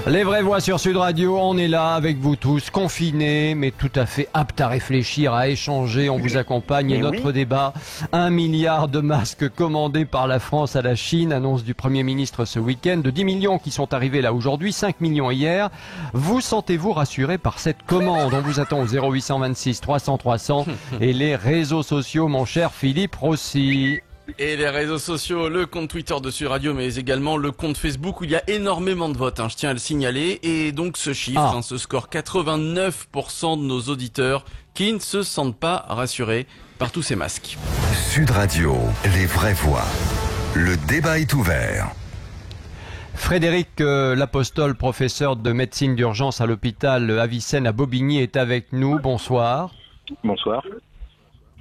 Les vraies voix sur Sud Radio, on est là avec vous tous, confinés, mais tout à fait aptes à réfléchir, à échanger. On vous accompagne et notre débat. 1 milliard de masques commandés par la France à la Chine, annonce du Premier ministre ce week-end, de 10 millions qui sont arrivés là aujourd'hui, 5 millions hier. Vous sentez-vous rassuré par cette commande? On vous attend au 0826 300 300 et les réseaux sociaux, mon cher Philippe Rossi. Et les réseaux sociaux, le compte Twitter de Sud Radio, mais également le compte Facebook où il y a énormément de votes, je tiens à le signaler. Et donc ce chiffre, ce score, 89% de nos auditeurs qui ne se sentent pas rassurés par tous ces masques. Sud Radio, les vraies voix. Le débat est ouvert. Frédéric Lapostole, professeur de médecine d'urgence à l'hôpital Avicenne à Bobigny, est avec nous. Bonsoir. Bonsoir.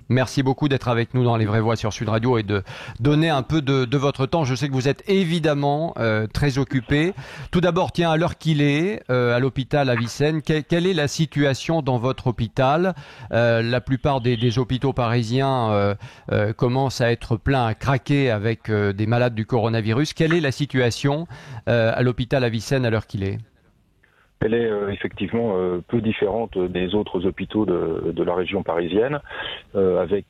Merci beaucoup d'être avec nous dans Les Vraies Voix sur Sud Radio et de donner un peu de votre temps. Je sais que vous êtes évidemment très occupé. Tout d'abord, tiens, à l'heure qu'il est, à l'hôpital Avicenne, quelle est la situation dans votre hôpital? La plupart des hôpitaux parisiens commencent à être pleins, à craquer avec des malades du coronavirus. Quelle est la situation à l'hôpital Avicenne à l'heure qu'il est? Elle est effectivement peu différente des autres hôpitaux de la région parisienne, avec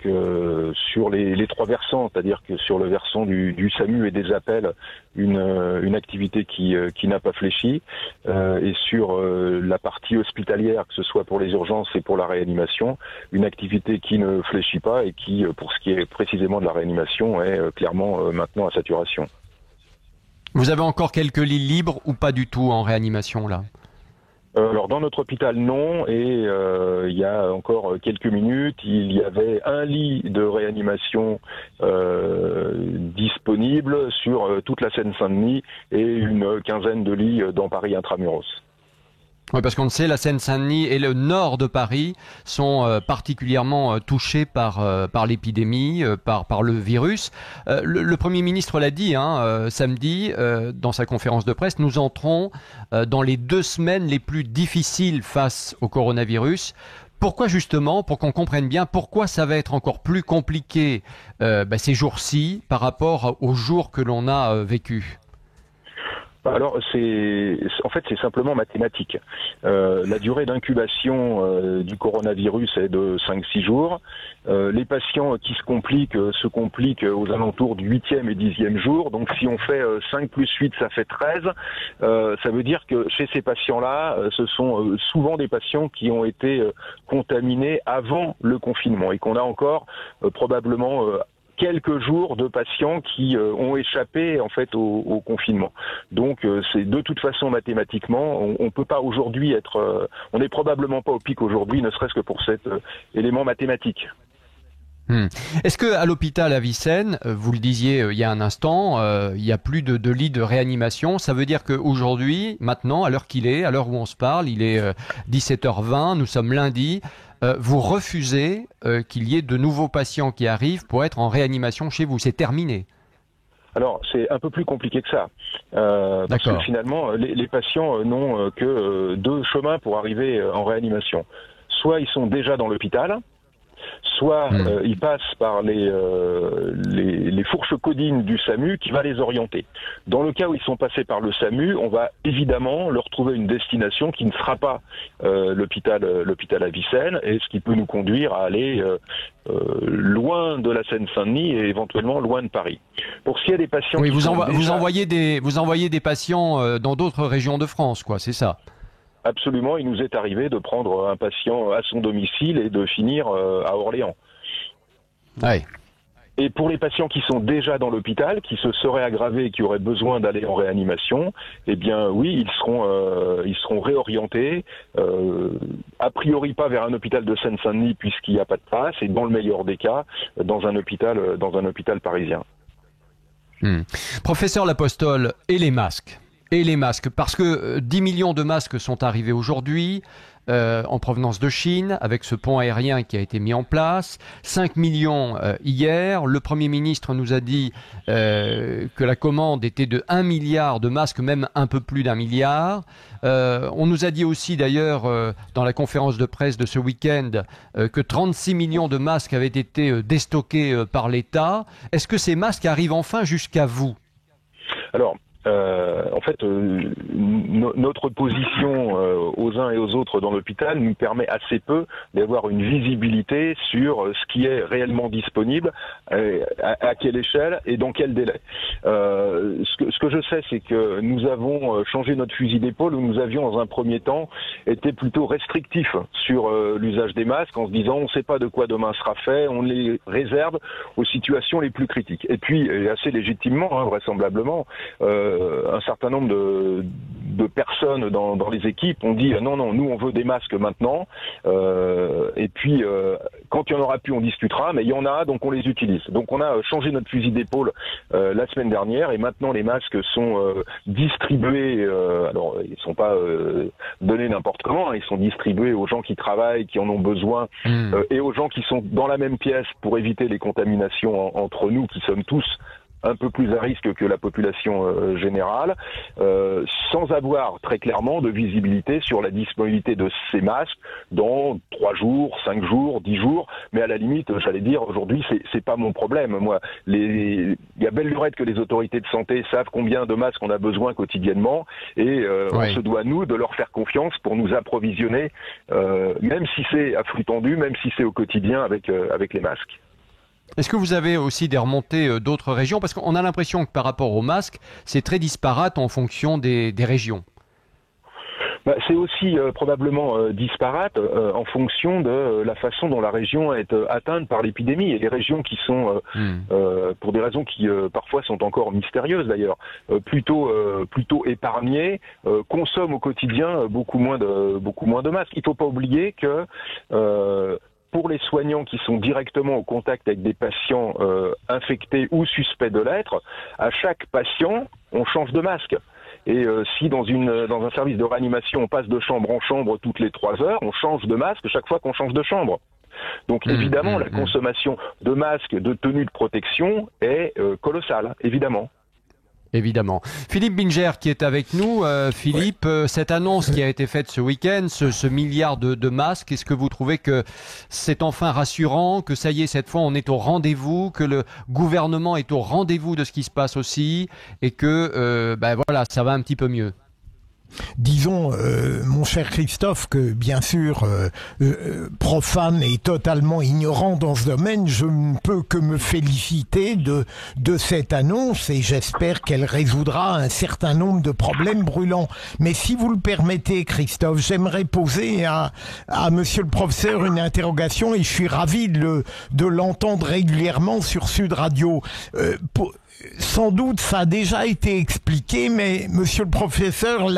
sur les trois versants, c'est-à-dire que sur le versant du SAMU et des appels, une activité qui n'a pas fléchi, et sur la partie hospitalière, que ce soit pour les urgences et pour la réanimation, une activité qui ne fléchit pas et qui, pour ce qui est précisément de la réanimation, est clairement maintenant à saturation. Vous avez encore quelques lits libres ou pas du tout en réanimation là? Alors dans notre hôpital non, et il y a encore quelques minutes, il y avait un lit de réanimation disponible sur toute la Seine-Saint-Denis et une quinzaine de lits dans Paris intramuros. Oui, parce qu'on le sait, la Seine-Saint-Denis et le nord de Paris sont particulièrement touchés par l'épidémie, par le virus. Le Premier ministre l'a dit samedi dans sa conférence de presse, nous entrons dans les 2 semaines les plus difficiles face au coronavirus. Pourquoi justement, pour qu'on comprenne bien, pourquoi ça va être encore plus compliqué ces jours-ci par rapport aux jours que l'on a vécus? Alors, en fait, c'est simplement mathématique. La durée d'incubation du coronavirus est de 5-6 jours. Les patients qui se compliquent aux alentours du 8e et 10e jour. Donc, si on fait 5 plus 8, ça fait 13. Ça veut dire que chez ces patients-là, ce sont souvent des patients qui ont été contaminés avant le confinement et qu'on a encore probablement quelques jours de patients qui ont échappé en fait au confinement. Donc c'est de toute façon mathématiquement, on peut pas aujourd'hui être, on n'est probablement pas au pic aujourd'hui, ne serait-ce que pour cet élément mathématique. Est-ce que à l'hôpital Avicenne, vous le disiez il y a un instant, il y a plus de lits de réanimation? Ça veut dire qu'aujourd'hui, maintenant, à l'heure qu'il est, à l'heure où on se parle, il est 17h20, nous sommes lundi. Vous refusez qu'il y ait de nouveaux patients qui arrivent pour être en réanimation chez vous. C'est terminé. Alors, c'est un peu plus compliqué que ça. Parce que finalement, les patients n'ont que 2 chemins pour arriver en réanimation. Soit ils sont déjà dans l'hôpital, soit ils passent par les fourches codines du SAMU qui va les orienter. Dans le cas où ils sont passés par le SAMU, on va évidemment leur trouver une destination qui ne sera pas l'hôpital Avicenne, et ce qui peut nous conduire à aller loin de la Seine-Saint-Denis et éventuellement loin de Paris. Pour ce qui est des patients, oui, vous envoyez des patients dans d'autres régions de France, quoi, c'est ça? Absolument, il nous est arrivé de prendre un patient à son domicile et de finir à Orléans. Ouais. Et pour les patients qui sont déjà dans l'hôpital, qui se seraient aggravés et qui auraient besoin d'aller en réanimation, eh bien oui, ils seront réorientés, a priori pas vers un hôpital de Seine-Saint-Denis puisqu'il n'y a pas de place, et dans le meilleur des cas, dans un hôpital parisien. Professeur Lapostole, et les masques? Parce que 10 millions de masques sont arrivés aujourd'hui en provenance de Chine, avec ce pont aérien qui a été mis en place. 5 millions hier. Le Premier ministre nous a dit que la commande était de 1 milliard de masques, même un peu plus d'1 milliard. On nous a dit aussi d'ailleurs dans la conférence de presse de ce week-end que 36 millions de masques avaient été déstockés par l'État. Est-ce que ces masques arrivent enfin jusqu'à vous? Alors, en fait, notre position aux uns et aux autres dans l'hôpital nous permet assez peu d'avoir une visibilité sur ce qui est réellement disponible, à quelle échelle et dans quel délai. Ce que je sais, c'est que nous avons changé notre fusil d'épaule, où nous avions dans un premier temps été plutôt restrictifs sur l'usage des masques, en se disant on ne sait pas de quoi demain sera fait, on les réserve aux situations les plus critiques. Et puis, et assez légitimement, vraisemblablement, un certain nombre de personnes dans les équipes ont dit non, nous on veut des masques maintenant, et puis quand il y en aura plus on discutera, mais il y en a donc on les utilise. Donc on a changé notre fusil d'épaule la semaine dernière, et maintenant les masques sont distribués, alors ils sont pas donnés n'importe comment, ils sont distribués aux gens qui travaillent, qui en ont besoin, et aux gens qui sont dans la même pièce pour éviter les contaminations entre nous qui sommes tous un peu plus à risque que la population générale, sans avoir très clairement de visibilité sur la disponibilité de ces masques dans 3 jours, 5 jours, 10 jours, mais à la limite, j'allais dire, aujourd'hui, c'est pas mon problème. Moi, il y a belle lurette que les autorités de santé savent combien de masques on a besoin quotidiennement, et on se doit, nous, de leur faire confiance pour nous approvisionner, même si c'est à flux tendu, même si c'est au quotidien avec les masques. Est-ce que vous avez aussi des remontées d'autres régions? Parce qu'on a l'impression que par rapport aux masques, c'est très disparate en fonction des régions. C'est aussi probablement disparate en fonction de la façon dont la région est atteinte par l'épidémie. Et les régions qui sont, pour des raisons qui parfois sont encore mystérieuses d'ailleurs, plutôt épargnées, consomment au quotidien beaucoup moins de masques. Il ne faut pas oublier que pour les soignants qui sont directement au contact avec des patients infectés ou suspects de l'être, à chaque patient, on change de masque. Et si dans un service de réanimation, on passe de chambre en chambre toutes les 3 heures, on change de masque chaque fois qu'on change de chambre. Donc évidemment, la consommation de masques, de tenues de protection est colossale, évidemment. Évidemment. Philippe Binger qui est avec nous. Philippe, cette annonce qui a été faite ce week-end, ce milliard de masques, est-ce que vous trouvez que c'est enfin rassurant, que ça y est, cette fois on est au rendez-vous, que le gouvernement est au rendez-vous de ce qui se passe aussi, et que voilà, ça va un petit peu mieux? Disons, mon cher Christophe, que bien sûr, profane et totalement ignorant dans ce domaine, je ne peux que me féliciter de cette annonce, et j'espère qu'elle résoudra un certain nombre de problèmes brûlants. Mais si vous le permettez, Christophe, j'aimerais poser à monsieur le professeur une interrogation, et je suis ravi de l'entendre régulièrement sur Sud Radio. Sans doute, ça a déjà été expliqué, mais monsieur le professeur,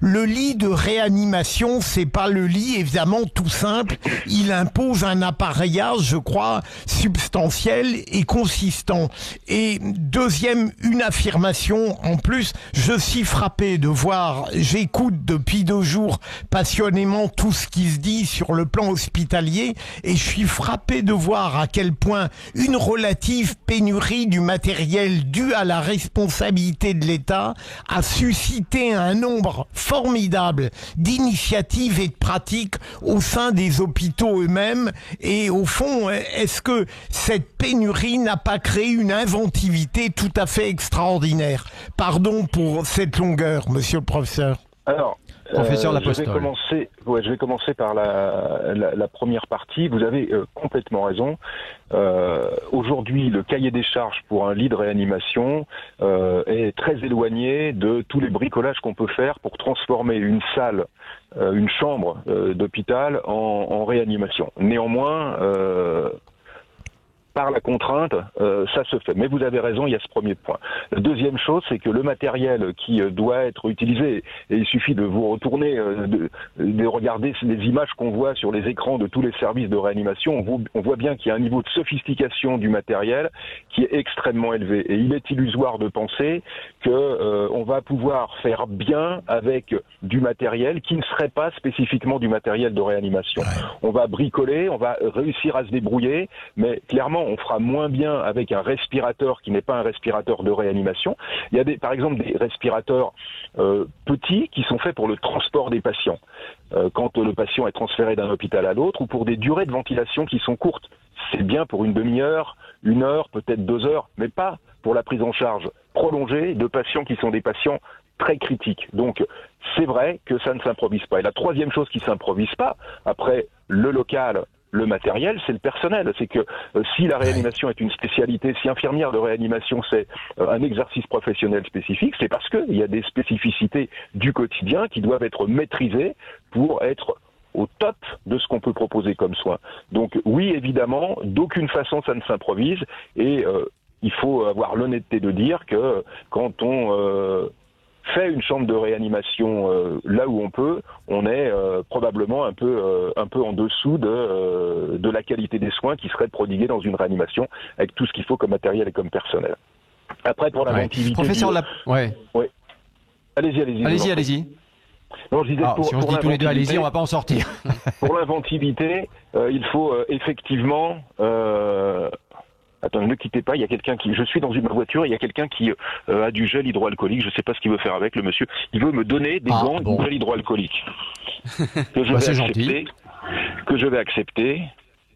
le lit de réanimation, c'est pas le lit, évidemment, tout simple. Il impose un appareillage, je crois, substantiel et consistant. Et deuxième, une affirmation en plus, je suis frappé de voir, j'écoute depuis 2 jours passionnément tout ce qui se dit sur le plan hospitalier, et je suis frappé de voir à quel point une relative pénurie du matériel dû à la responsabilité de l'État a suscité un nombre formidable d'initiatives et de pratiques au sein des hôpitaux eux-mêmes. Et au fond, est-ce que cette pénurie n'a pas créé une inventivité tout à fait extraordinaire? Pardon pour cette longueur, monsieur le professeur. Alors, professeur Lapostole. Je vais commencer par la première partie. Vous avez complètement raison. Aujourd'hui, le cahier des charges pour un lit de réanimation est très éloigné de tous les bricolages qu'on peut faire pour transformer une salle, une chambre d'hôpital en réanimation. Néanmoins, par la contrainte, ça se fait. Mais vous avez raison, il y a ce premier point. La deuxième chose, c'est que le matériel qui doit être utilisé, et il suffit de vous retourner, de regarder les images qu'on voit sur les écrans de tous les services de réanimation, on voit bien qu'il y a un niveau de sophistication du matériel qui est extrêmement élevé. Et il est illusoire de penser que on va pouvoir faire bien avec du matériel qui ne serait pas spécifiquement du matériel de réanimation. On va bricoler, on va réussir à se débrouiller, mais clairement, on fera moins bien avec un respirateur qui n'est pas un respirateur de réanimation. Il y a par exemple des respirateurs petits qui sont faits pour le transport des patients, quand le patient est transféré d'un hôpital à l'autre, ou pour des durées de ventilation qui sont courtes. c'est bien pour une demi-heure, 1 heure, peut-être 2 heures, mais pas pour la prise en charge prolongée de patients qui sont des patients très critiques. Donc, c'est vrai que ça ne s'improvise pas. Et la troisième chose qui s'improvise pas, après le local, le matériel, c'est le personnel. C'est que si la réanimation est une spécialité, si infirmière de réanimation c'est un exercice professionnel spécifique, c'est parce qu'il y a des spécificités du quotidien qui doivent être maîtrisées pour être au top de ce qu'on peut proposer comme soin. Donc oui, évidemment, d'aucune façon ça ne s'improvise et il faut avoir l'honnêteté de dire que quand on fait une chambre de réanimation là où on peut, on est probablement un peu en dessous de la qualité des soins qui seraient prodigués dans une réanimation avec tout ce qu'il faut comme matériel et comme personnel. Après, pour l'inventivité... Professeur, ouais. Allez-y. Non, je disais si on se dit tous les deux allez-y, on va pas en sortir. Pour l'inventivité, il faut effectivement... Attends, ne quittez pas, il y a quelqu'un qui... Je suis dans une voiture et il y a quelqu'un qui a du gel hydroalcoolique, je ne sais pas ce qu'il veut faire avec, le monsieur. Il veut me donner des gants de gel hydroalcoolique. Que je vais accepter.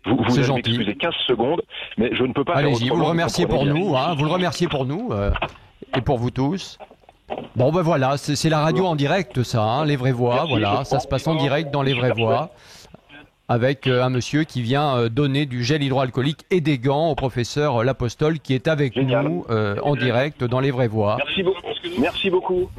Vous allez m'excuser 15 secondes, mais je ne peux pas... Allez-y, vous le remerciez pour nous, vous le remerciez pour nous, et pour vous tous. Bon ben voilà, c'est la radio en direct ça, les vraies voix, voilà, ça se passe en direct dans les vraies voix. Avec un monsieur qui vient donner du gel hydroalcoolique et des gants au professeur L'Apostole qui est avec nous en direct dans les vraies voix. Merci beaucoup.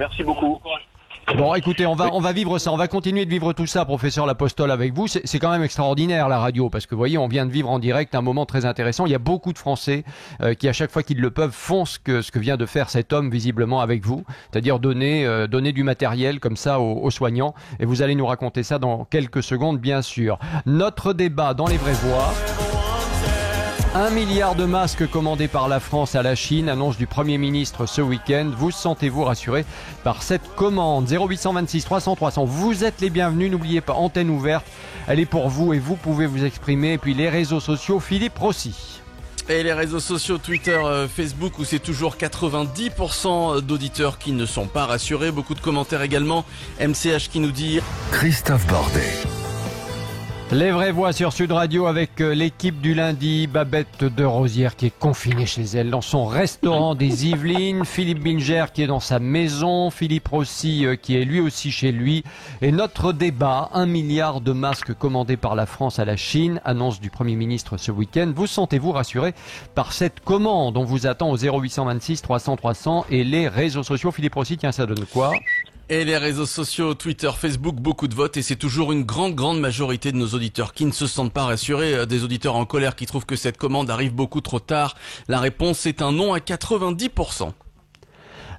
Bon, écoutez, on va vivre ça, on va continuer de vivre tout ça, professeur L'Apostole, avec vous. C'est quand même extraordinaire la radio, parce que vous voyez, on vient de vivre en direct un moment très intéressant. Il y a beaucoup de Français qui, à chaque fois qu'ils le peuvent, font ce que vient de faire cet homme visiblement avec vous, c'est-à-dire donner du matériel comme ça aux soignants. Et vous allez nous raconter ça dans quelques secondes, bien sûr. Notre débat dans les vraies voix. 1 milliard de masques commandés par la France à la Chine, annonce du Premier ministre ce week-end. Vous sentez-vous rassuré par cette commande? 0826 300 300, vous êtes les bienvenus, n'oubliez pas, antenne ouverte, elle est pour vous et vous pouvez vous exprimer. Et puis les réseaux sociaux, Philippe Rossi. Et les réseaux sociaux, Twitter, Facebook, où c'est toujours 90% d'auditeurs qui ne sont pas rassurés. Beaucoup de commentaires également. MCH qui nous dit... Christophe Bordet. Les vraies voix sur Sud Radio avec l'équipe du lundi, Babette de Rosière qui est confinée chez elle dans son restaurant des Yvelines, Philippe Bilger qui est dans sa maison, Philippe Rossi qui est lui aussi chez lui. Et notre débat, 1 milliard de masques commandés par la France à la Chine, annonce du Premier ministre ce week-end. Vous sentez-vous rassuré par cette commande? On vous attend au 0826 300 300 et les réseaux sociaux. Philippe Rossi, tiens, ça donne quoi? Et les réseaux sociaux, Twitter, Facebook, beaucoup de votes et c'est toujours une grande majorité de nos auditeurs qui ne se sentent pas rassurés, des auditeurs en colère qui trouvent que cette commande arrive beaucoup trop tard. La réponse est un non à 90%.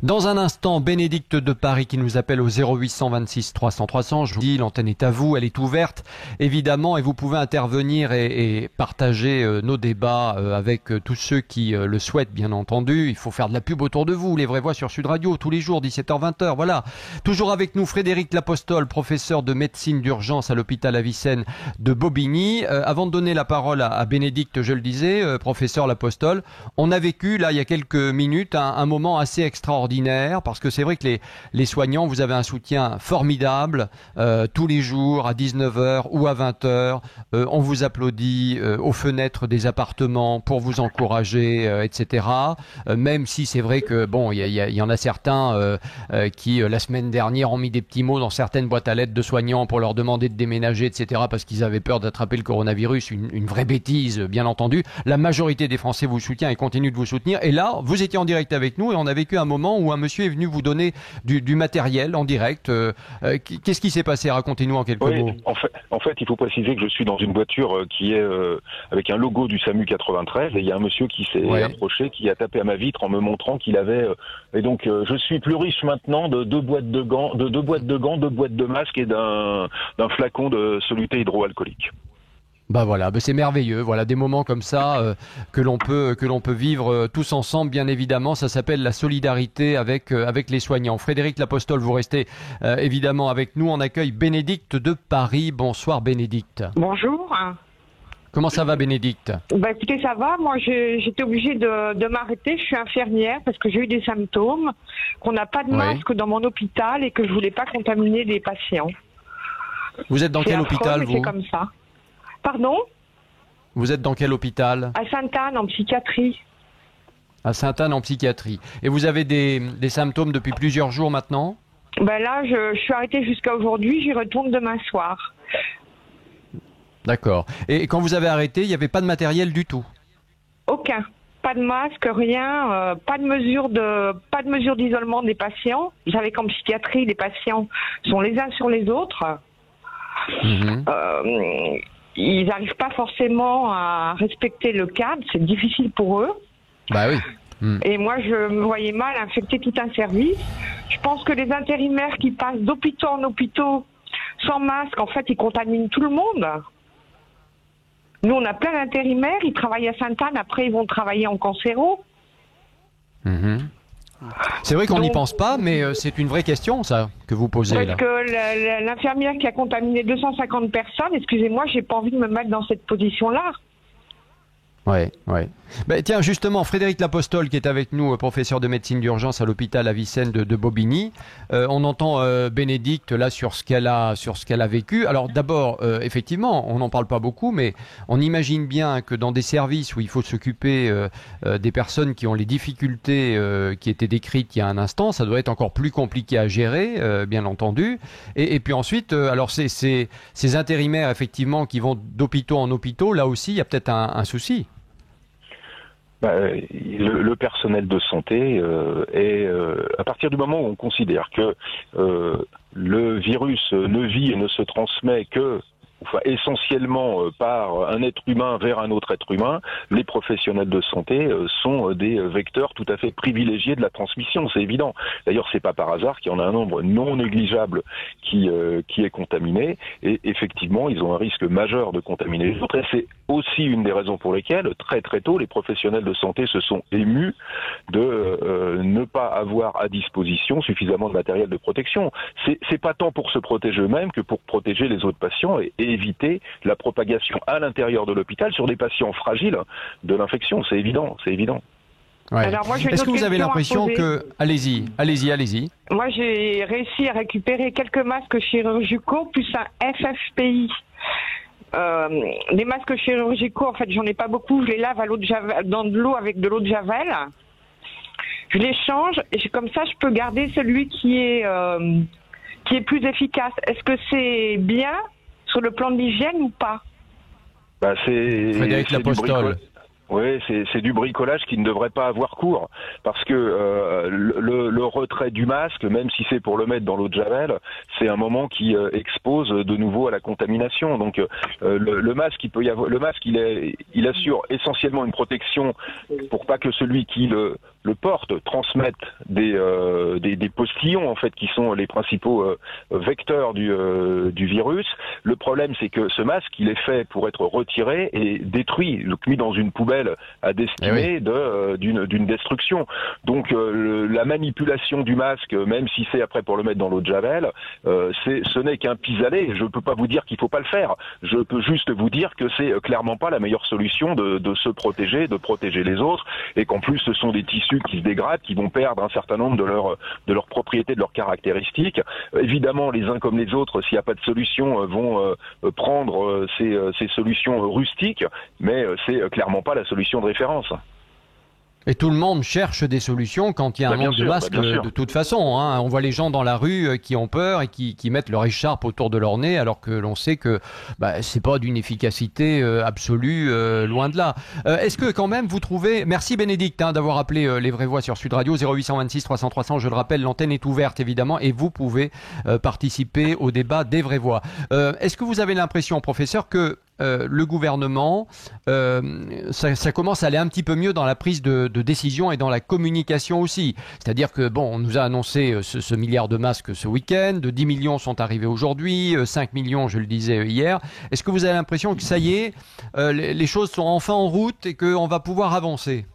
Dans un instant, Bénédicte de Paris qui nous appelle au 0826 300 300. Je vous dis, l'antenne est à vous, elle est ouverte, évidemment, et vous pouvez intervenir et partager nos débats avec tous ceux qui le souhaitent, bien entendu. Il faut faire de la pub autour de vous, les vraies voix sur Sud Radio, tous les jours, 17h, 20h, voilà. Toujours avec nous, Frédéric L'Apostole, professeur de médecine d'urgence à l'hôpital Avicenne de Bobigny. Avant de donner la parole à Bénédicte, je le disais, professeur L'Apostole, on a vécu, là, il y a quelques minutes, un moment assez extraordinaire. Parce que c'est vrai que les soignants, vous avez un soutien formidable tous les jours à 19h ou à 20h. On vous applaudit aux fenêtres des appartements pour vous encourager, etc. Même si c'est vrai que bon, il y en a certains qui la semaine dernière ont mis des petits mots dans certaines boîtes à lettres de soignants pour leur demander de déménager, etc. parce qu'ils avaient peur d'attraper le coronavirus. Une vraie bêtise, bien entendu. La majorité des Français vous soutient et continue de vous soutenir. Et là, vous étiez en direct avec nous et on a vécu un moment où un monsieur est venu vous donner du matériel en direct. Qu'est-ce qui s'est passé? Racontez-nous en quelques mots. En fait, il faut préciser que je suis dans une voiture qui est avec un logo du SAMU 93 et il y a un monsieur qui s'est approché, qui a tapé à ma vitre en me montrant qu'il avait... et donc, je suis plus riche maintenant de 2 boîtes de gants, 2 boîtes de masques et d'un flacon de soluté hydroalcoolique. Bah voilà, c'est merveilleux. Voilà des moments comme ça que l'on peut vivre tous ensemble, bien évidemment. Ça s'appelle la solidarité avec les soignants. Frédéric L'Apostole, vous restez évidemment avec nous. On accueille Bénédicte de Paris. Bonsoir Bénédicte. Bonjour. Comment ça va Bénédicte? Écoutez, ça va. Moi, j'étais obligée de m'arrêter. Je suis infirmière parce que j'ai eu des symptômes, qu'on n'a pas de masque dans mon hôpital et que je voulais pas contaminer les patients. Vous êtes dans quel hôpital, vous? C'est comme ça. Pardon? Vous êtes dans quel hôpital? À Sainte-Anne, en psychiatrie. À Sainte-Anne, en psychiatrie. Et vous avez des symptômes depuis plusieurs jours maintenant? Ben là, je suis arrêtée jusqu'à aujourd'hui, j'y retourne demain soir. D'accord. Et quand vous avez arrêté, il n'y avait pas de matériel du tout? Aucun. Pas de masque, rien, pas de mesure d'isolement des patients. Vous savez qu'en psychiatrie, les patients sont les uns sur les autres. Ils n'arrivent pas forcément à respecter le cadre, c'est difficile pour eux. Bah oui. Et moi, je me voyais mal infecter tout un service. Je pense que les intérimaires qui passent d'hôpitaux en hôpitaux sans masque, en fait, ils contaminent tout le monde. Nous, on a plein d'intérimaires, ils travaillent à Sainte-Anne, après ils vont travailler en cancéro. C'est vrai qu'on n'y pense pas, mais c'est une vraie question, ça, que vous posez Parce là. que l'infirmière qui a contaminé 250 personnes, excusez-moi, j'ai pas envie de me mettre dans cette position-là. Ouais. Ben, tiens, justement, Frédéric Lapostole, qui est avec nous, professeur de médecine d'urgence à l'hôpital Avicenne de Bobigny. On entend Bénédicte là sur ce qu'elle a vécu. Alors d'abord, effectivement, on n'en parle pas beaucoup, mais on imagine bien que dans des services où il faut s'occuper des personnes qui ont les difficultés qui étaient décrites il y a un instant, ça doit être encore plus compliqué à gérer, bien entendu. Et puis ensuite, alors ces intérimaires, effectivement, qui vont d'hôpitaux en hôpitaux, là aussi, il y a peut-être un souci. Le personnel de santé est, à partir du moment où on considère que le virus ne vit et ne se transmet que essentiellement par un être humain vers un autre être humain, les professionnels de santé sont des vecteurs tout à fait privilégiés de la transmission, c'est évident. D'ailleurs, c'est pas par hasard qu'il y en a un nombre non négligeable qui est contaminé, et effectivement, ils ont un risque majeur de contaminer les autres, et c'est aussi une des raisons pour lesquelles, très très tôt, les professionnels de santé se sont émus de ne pas avoir à disposition suffisamment de matériel de protection. C'est pas tant pour se protéger eux-mêmes que pour protéger les autres patients et éviter la propagation à l'intérieur de l'hôpital sur des patients fragiles de l'infection. C'est évident. Ouais. Alors moi, est-ce que vous avez l'impression que... Allez-y. Moi, j'ai réussi à récupérer quelques masques chirurgicaux plus un FFPI. Les masques chirurgicaux, en fait, j'en ai pas beaucoup. Je les lave dans de l'eau avec de l'eau de Javel. Je les change et comme ça, je peux garder celui qui est plus efficace. Est-ce que c'est bien sur le plan de l'hygiène ou pas? Frédéric Lapostole. Oui, c'est du bricolage qui ne devrait pas avoir cours, parce que le retrait du masque, même si c'est pour le mettre dans l'eau de Javel, c'est un moment qui expose de nouveau à la contamination. Donc le masque, il assure essentiellement une protection pour pas que celui qui le porte transmette des postillons, en fait, qui sont les principaux vecteurs du virus. Le problème, c'est que ce masque, il est fait pour être retiré et détruit, donc mis dans une poubelle à destinée d'une destruction. Donc la manipulation du masque, même si c'est après pour le mettre dans l'eau de Javel, ce n'est qu'un pis-aller. Je ne peux pas vous dire qu'il ne faut pas le faire. Je peux juste vous dire que c'est clairement pas la meilleure solution de se protéger, de protéger les autres, et qu'en plus ce sont des tissus qui se dégradent, qui vont perdre un certain nombre de leurs propriétés, de leurs caractéristiques. Évidemment, les uns comme les autres, s'il n'y a pas de solution, vont prendre ces solutions rustiques, mais c'est clairement pas la solution de référence. Et tout le monde cherche des solutions quand il y a un manque de masques de toute façon. Hein. On voit les gens dans la rue qui ont peur et qui mettent leur écharpe autour de leur nez alors que l'on sait que c'est pas d'une efficacité absolue, loin de là. Est-ce que quand même vous trouvez... Merci Bénédicte d'avoir appelé les Vraies Voix sur Sud Radio 0826 300 300. Je le rappelle, l'antenne est ouverte évidemment et vous pouvez participer au débat des Vraies Voix. Est-ce que vous avez l'impression, professeur, que le gouvernement, ça commence à aller un petit peu mieux dans la prise de décision et dans la communication aussi. C'est-à-dire que, on nous a annoncé ce milliard de masques ce week-end, 10 millions sont arrivés aujourd'hui, 5 millions, je le disais hier. Est-ce que vous avez l'impression que ça y est, les choses sont enfin en route et qu'on va pouvoir avancer?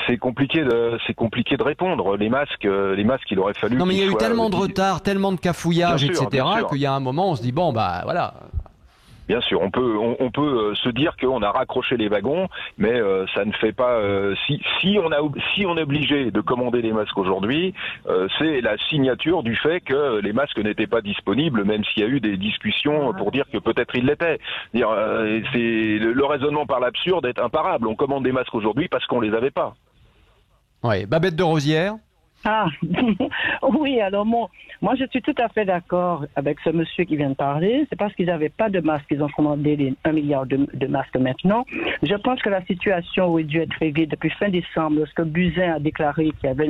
C'est compliqué de répondre. Les masques, il aurait fallu. Non, mais il y a eu tellement de retard, tellement de cafouillage, etc., qu'il y a un moment, on se dit voilà. Bien sûr, on peut se dire qu'on a raccroché les wagons, mais ça ne fait pas. Si on est obligé de commander des masques aujourd'hui, c'est la signature du fait que les masques n'étaient pas disponibles, même s'il y a eu des discussions pour dire que peut-être ils l'étaient. C'est le raisonnement par l'absurde est imparable. On commande des masques aujourd'hui parce qu'on les avait pas. Oui, Babette de Rosière. Ah, oui, alors moi je suis tout à fait d'accord avec ce monsieur qui vient de parler. C'est parce qu'ils n'avaient pas de masques qu'ils ont commandé les 1 milliard de masques maintenant. Je pense que la situation aurait dû être réglée depuis fin décembre, lorsque Buzyn a déclaré qu'il y avait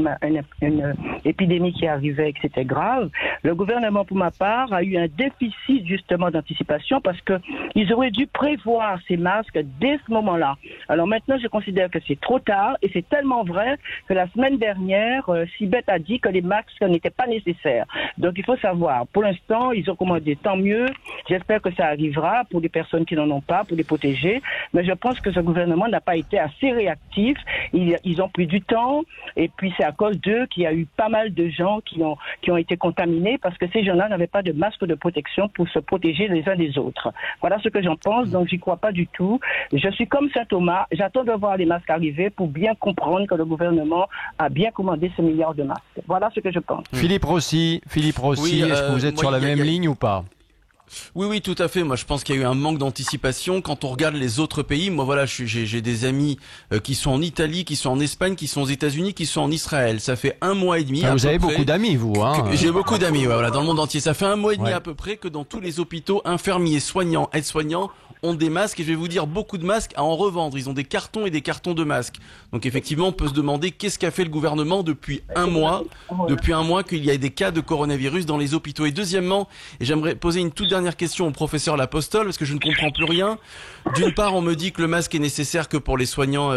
une épidémie qui arrivait et que c'était grave. Le gouvernement, pour ma part, a eu un déficit justement d'anticipation parce que ils auraient dû prévoir ces masques dès ce moment-là. Alors maintenant, je considère que c'est trop tard et c'est tellement vrai que la semaine dernière, Sibeth a dit que les masques n'étaient pas nécessaires. Donc il faut savoir, pour l'instant, ils ont commandé, tant mieux. J'espère que ça arrivera pour les personnes qui n'en ont pas, pour les protéger. Mais je pense que ce gouvernement n'a pas été assez réactif. Ils ont pris du temps et puis c'est à cause d'eux qu'il y a eu pas mal de gens qui ont été contaminés parce que ces gens-là n'avaient pas de masque de protection pour se protéger les uns des autres. Voilà ce que j'en pense, donc j'y crois pas du tout. Je suis comme Saint Thomas, j'attends de voir les masques arriver pour bien comprendre que le gouvernement a bien commandé ce milliard de masques. Voilà ce que je pense. Philippe Rossi, Oui, est-ce que vous êtes sur la même ligne ou pas? Oui, tout à fait. Moi, je pense qu'il y a eu un manque d'anticipation. Quand on regarde les autres pays, moi, voilà, j'ai des amis qui sont en Italie, qui sont en Espagne, qui sont aux États-Unis, qui sont en Israël. Ça fait 1 mois et demi. Vous avez beaucoup d'amis, vous, hein? J'ai beaucoup d'amis, voilà, dans le monde entier. Ça fait 1 mois et demi à peu près que dans tous les hôpitaux, infirmiers, soignants, aides-soignants ont des masques et je vais vous dire beaucoup de masques à en revendre. Ils ont des cartons et des cartons de masques. Donc effectivement, on peut se demander qu'est-ce qu'a fait le gouvernement depuis 1 mois, qu'il y a des cas de coronavirus dans les hôpitaux. Et deuxièmement, et j'aimerais poser une toute dernière question au professeur L'Apostole parce que je ne comprends plus rien. D'une part, on me dit que le masque est nécessaire que pour les soignants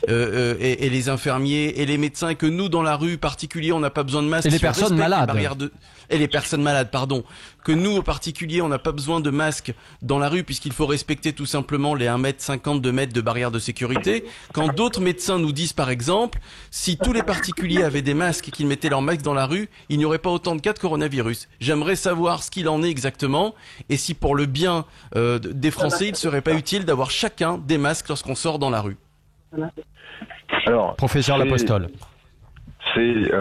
et les infirmiers et les médecins et que nous, dans la rue particulier, on n'a pas besoin de masque. Et les personnes malades. Et les personnes malades, pardon. Que nous, au particulier, on n'a pas besoin de masques dans la rue puisqu'il faut respecter tout simplement les 1,50 m, 2 mètres de barrière de sécurité. Quand d'autres médecins nous disent, par exemple, si tous les particuliers avaient des masques et qu'ils mettaient leurs masques dans la rue, il n'y aurait pas autant de cas de coronavirus. J'aimerais savoir ce qu'il en est exactement et si pour le bien des Français, il ne serait pas utile d'avoir chacun des masques lorsqu'on sort dans la rue. Alors, professeur L'Apostole. C'est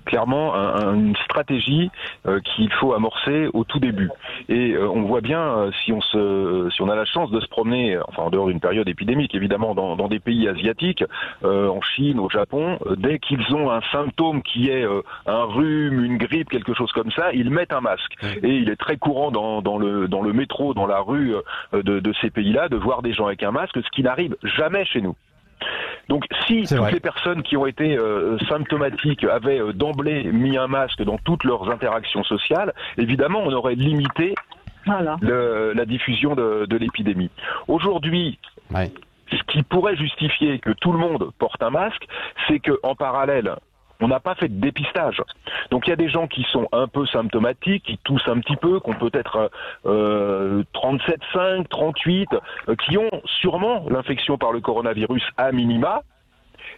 clairement une stratégie qu'il faut amorcer au tout début. Et on voit bien, si on a la chance de se promener, enfin en dehors d'une période épidémique, évidemment, dans des pays asiatiques, en Chine, au Japon, dès qu'ils ont un symptôme qui est un rhume, une grippe, quelque chose comme ça, ils mettent un masque. Et il est très courant dans le métro, dans la rue de ces pays-là, de voir des gens avec un masque, ce qui n'arrive jamais chez nous. Donc si toutes les personnes qui ont été symptomatiques avaient d'emblée mis un masque dans toutes leurs interactions sociales, évidemment on aurait limité la diffusion de l'épidémie. Aujourd'hui, ce qui pourrait justifier que tout le monde porte un masque, c'est qu'en parallèle, on n'a pas fait de dépistage. Donc il y a des gens qui sont un peu symptomatiques, qui toussent un petit peu, qui ont peut-être 37,5, 38, qui ont sûrement l'infection par le coronavirus à minima,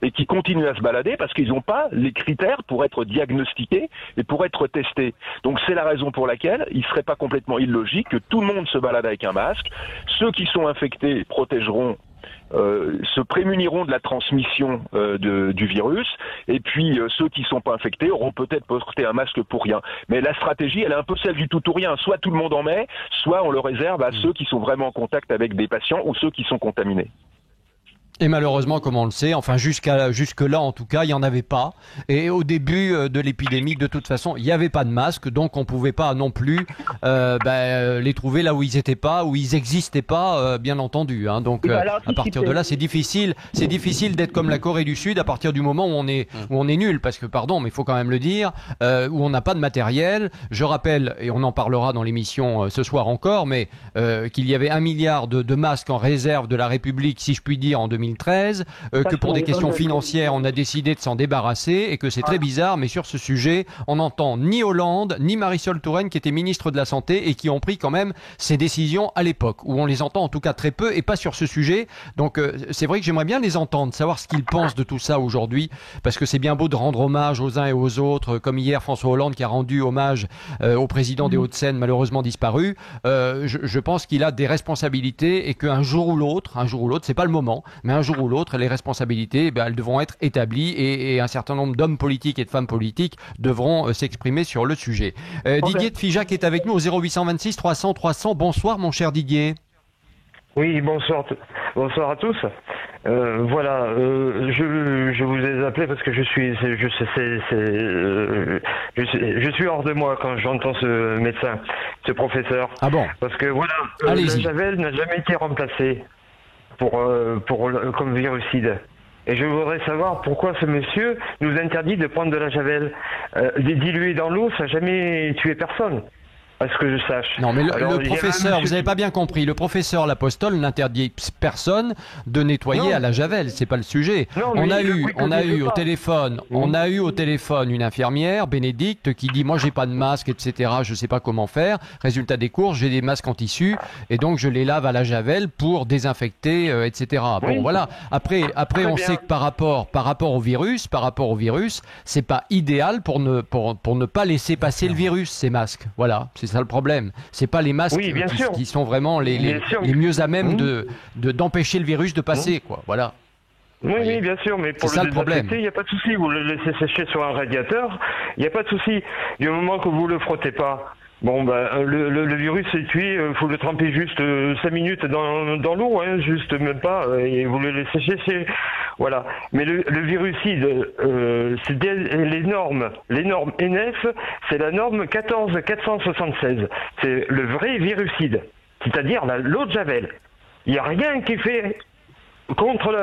et qui continuent à se balader parce qu'ils n'ont pas les critères pour être diagnostiqués et pour être testés. Donc c'est la raison pour laquelle il ne serait pas complètement illogique que tout le monde se balade avec un masque. Ceux qui sont infectés protégeront, se prémuniront de la transmission du virus, et puis ceux qui ne sont pas infectés auront peut-être porté un masque pour rien. Mais la stratégie, elle est un peu celle du tout ou rien. Soit tout le monde en met, soit on le réserve à ceux qui sont vraiment en contact avec des patients ou ceux qui sont contaminés. Et malheureusement, comme on le sait, enfin jusque-là en tout cas, il n'y en avait pas. Et au début de l'épidémie, de toute façon, il n'y avait pas de masque, donc on ne pouvait pas non plus les trouver là où ils n'étaient pas, où ils n'existaient pas, bien entendu. Hein. Donc à partir de là, c'est difficile d'être comme la Corée du Sud à partir du moment où on est nul, parce que pardon, mais il faut quand même le dire, où on n'a pas de matériel. Je rappelle, et on en parlera dans l'émission ce soir encore, mais qu'il y avait 1 milliard de masques en réserve de la République, si je puis dire, en 2020. 2013, que pour des questions financières, on a décidé de s'en débarrasser et que c'est très bizarre, mais sur ce sujet, on n'entend ni Hollande, ni Marisol Touraine, qui était ministre de la Santé et qui ont pris quand même ces décisions à l'époque, où on les entend en tout cas très peu et pas sur ce sujet. Donc c'est vrai que j'aimerais bien les entendre, savoir ce qu'ils pensent de tout ça aujourd'hui, parce que c'est bien beau de rendre hommage aux uns et aux autres, comme hier François Hollande qui a rendu hommage au président des Hauts-de-Seine, malheureusement disparu. Je pense qu'il a des responsabilités et qu'un jour ou l'autre, c'est pas le moment, mais un jour ou l'autre, les responsabilités, elles devront être établies et un certain nombre d'hommes politiques et de femmes politiques devront s'exprimer sur le sujet. Didier de Figeac est avec nous au 0826 300 300. Bonsoir mon cher Didier. Oui, bonsoir à tous. Voilà, je vous ai appelé parce que je suis hors de moi quand j'entends ce médecin, ce professeur. Ah bon? Parce que voilà, la javel n'a jamais été remplacée comme virucide. Et je voudrais savoir pourquoi ce monsieur nous interdit de prendre de la javel. Diluée dans l'eau, ça n'a jamais tué personne. À ce que je sache. Non, mais le professeur, vous n'avez pas bien compris, le professeur L'Apostole n'interdit personne de nettoyer à la javel, c'est pas le sujet. Non, on a eu au téléphone une infirmière, Bénédicte, qui dit moi j'ai pas de masque, etc. Je sais pas comment faire. Résultat des courses, j'ai des masques en tissu et donc je les lave à la javel pour désinfecter, etc. Bon, voilà. Après, on sait que par rapport au virus, c'est pas idéal pour ne pas laisser passer le virus ces masques. Voilà. C'est ça le problème. C'est pas les masques qui sont vraiment les mieux à même d'empêcher le virus de passer, quoi. Voilà. Oui, bien sûr, mais pour le désinfecter, il n'y a pas de souci. Vous le laissez sécher sur un radiateur, il n'y a pas de souci. Du moment que vous le frottez pas, le virus est tué, il faut le tremper juste 5 minutes dans l'eau, juste même pas, et vous le laissez sécher. Voilà. Mais le virucide, c'est les normes NF, c'est la norme 14476. C'est le vrai virucide, c'est-à-dire l'eau de javel. Il n'y a rien qui fait contre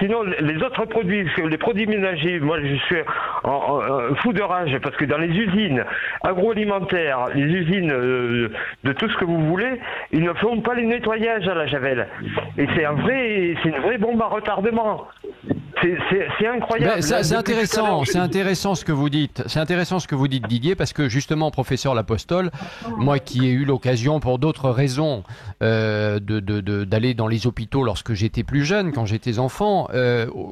sinon les autres produits, les produits ménagers, moi je suis en fou de rage parce que dans les usines agroalimentaires, les usines de tout ce que vous voulez, ils ne font pas les nettoyages à la javel. Et c'est une vraie bombe à retardement. C'est incroyable. C'est intéressant ce que vous dites. C'est intéressant ce que vous dites, Didier, parce que justement, professeur L'Apostole, moi qui ai eu l'occasion pour d'autres raisons d'aller dans les hôpitaux lorsque j'étais plus jeune, quand j'étais enfant,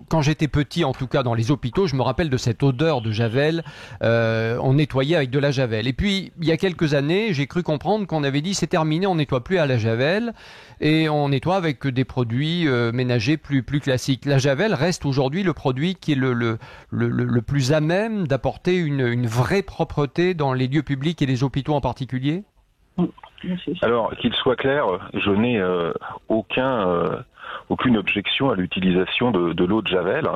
quand j'étais petit, en tout cas dans les hôpitaux, je me rappelle de cette odeur de javel. On nettoyait avec de la javel. Et puis, il y a quelques années, j'ai cru comprendre qu'on avait dit c'est terminé, on nettoie plus à la javel et on nettoie avec des produits ménagers plus classiques. La javel reste aujourd'hui le produit qui est le plus à même d'apporter une vraie propreté dans les lieux publics et les hôpitaux en particulier? Alors, qu'il soit clair, je n'ai aucune objection à l'utilisation de l'eau de javel.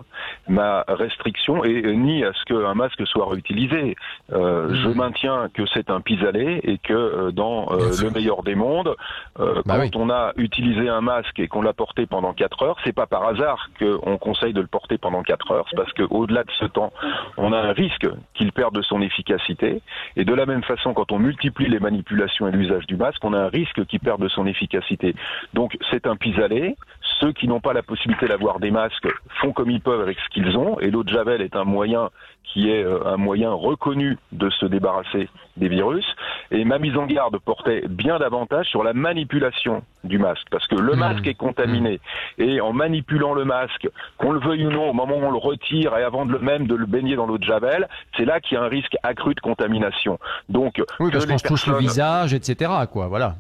Ma restriction est ni à ce qu'un masque soit réutilisé. Je maintiens que c'est un pis-aller et que dans le meilleur des mondes, quand on a utilisé un masque et qu'on l'a porté pendant 4 heures, c'est pas par hasard qu'on conseille de le porter pendant 4 heures. C'est parce qu'au-delà de ce temps, on a un risque qu'il perde de son efficacité. Et de la même façon, quand on multiplie les manipulations et l'usage du masque, on a un risque qu'il perde de son efficacité. Donc c'est un pis-aller. Ceux qui n'ont pas la possibilité d'avoir des masques font comme ils peuvent avec ce qu'ils ont, et l'eau de javel est un moyen qui est un moyen reconnu de se débarrasser des virus. Et ma mise en garde portait bien davantage sur la manipulation du masque, parce que le masque est contaminé, et en manipulant le masque, qu'on le veuille ou non, au moment où on le retire et avant de le baigner dans l'eau de javel, c'est là qu'il y a un risque accru de contamination. Donc, oui, parce qu'on se touche le visage, etc., quoi, voilà.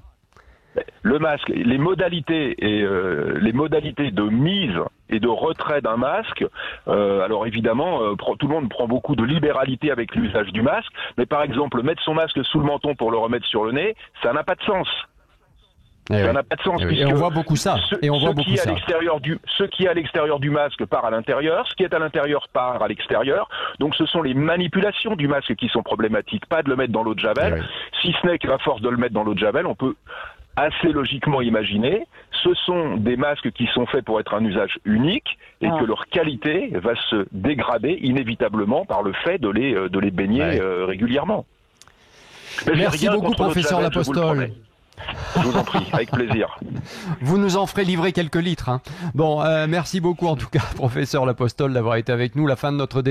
Le masque, les modalités de mise et de retrait d'un masque, alors évidemment, tout le monde prend beaucoup de libéralité avec l'usage du masque, mais par exemple, mettre son masque sous le menton pour le remettre sur le nez, ça n'a pas de sens. Ça n'a pas de sens. Et on voit beaucoup ça. Ce qui est à l'extérieur du masque part à l'intérieur, ce qui est à l'intérieur part à l'extérieur. Donc ce sont les manipulations du masque qui sont problématiques, pas de le mettre dans l'eau de javel. Si ce n'est qu'à force de le mettre dans l'eau de javel, on peut assez logiquement imaginer, ce sont des masques qui sont faits pour être un usage unique et que leur qualité va se dégrader inévitablement par le fait de les baigner régulièrement. Merci beaucoup, professeur L'Apostole. Je vous en prie, avec plaisir. Vous nous en ferez livrer quelques litres. Hein. Bon, merci beaucoup en tout cas, professeur Lapostole, d'avoir été avec nous. La fin de notre débat.